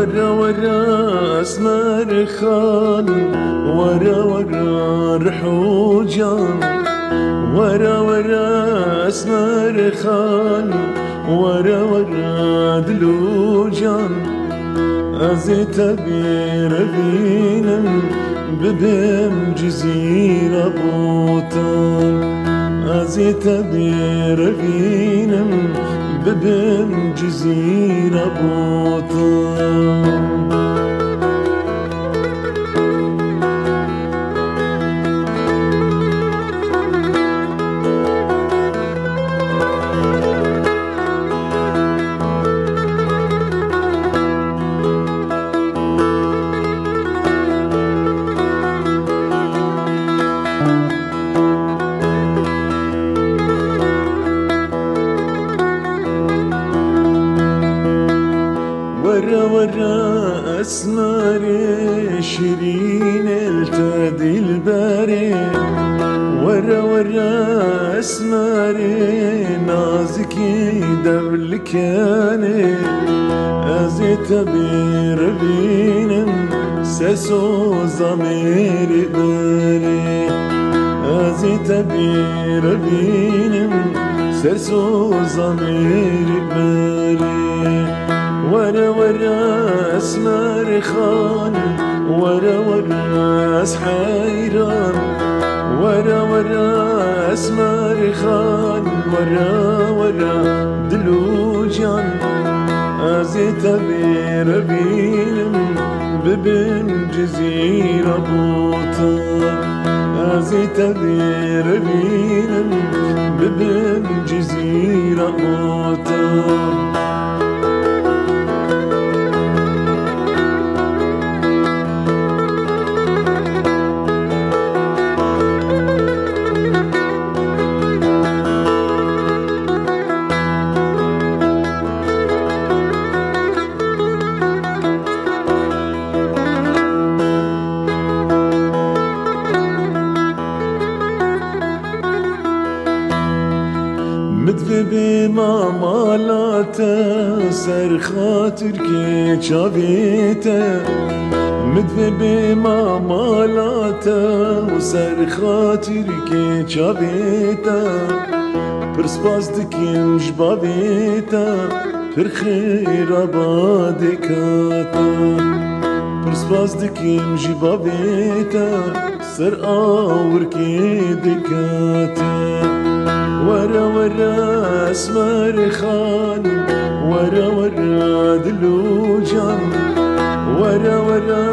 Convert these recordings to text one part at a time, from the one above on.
ورا ورا اسمر خان، ورا ورا رحوجان، ورا ورا اسمر خان، ورا ورا دلوجان. ازيت بيربينم ببم جزيرة بوطان، ازيت بيربينم ببم جزيرة بوطان. ورا ورا أسماري شيرين التدي الباري، ورا ورا أسماري نازكي دبلكاني. أزيت بيربينم سسو ضميري باري، أزيت بيربينم سسو ضميري باري. ورا ورا اسمر خان، ورا ورا حيران، ورا ورا اسمر خان، ورا ورا دلوجان. ازيت بيربينم ببن جزيرة بوطان، ازيت بيربينم ببن جزيرة بوطان. مدفي بما مالاته سر خاطر كي شافيته، مدفي بما مالاته وسر خاطر كي شافيته. برسباس دكيم جبابيته پر خير آبادكاته، برسباس دكيم جبابيته سر آور كي دكاته. ورا ورا اسمر خان، ورا ورا دلوجان، ورا ورا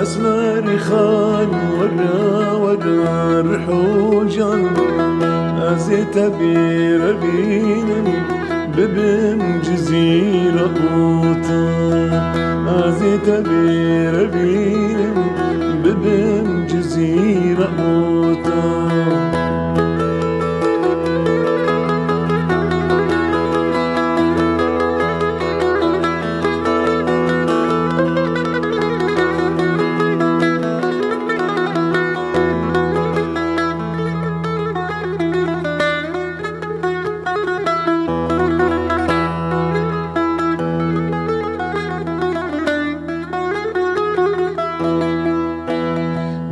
اسمر خان، ورا ورا رحوجان. ازيت بيربينم ببم جزيرة بوطان، ازيت بيربينم ببم جزيرة بوطان.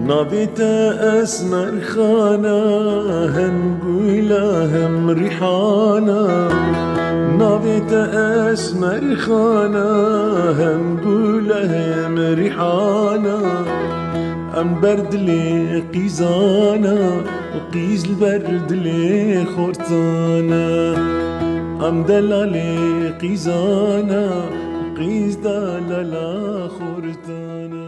نابت أسمر خانة هم قولا هم ريحانة، نابت أسمر خانة هم قولا هم ريحانة. أم برد لي قيزانة وقيز البرد لي خرطانة، أم دلالي قيزانة وقيز دلالا خرطانة.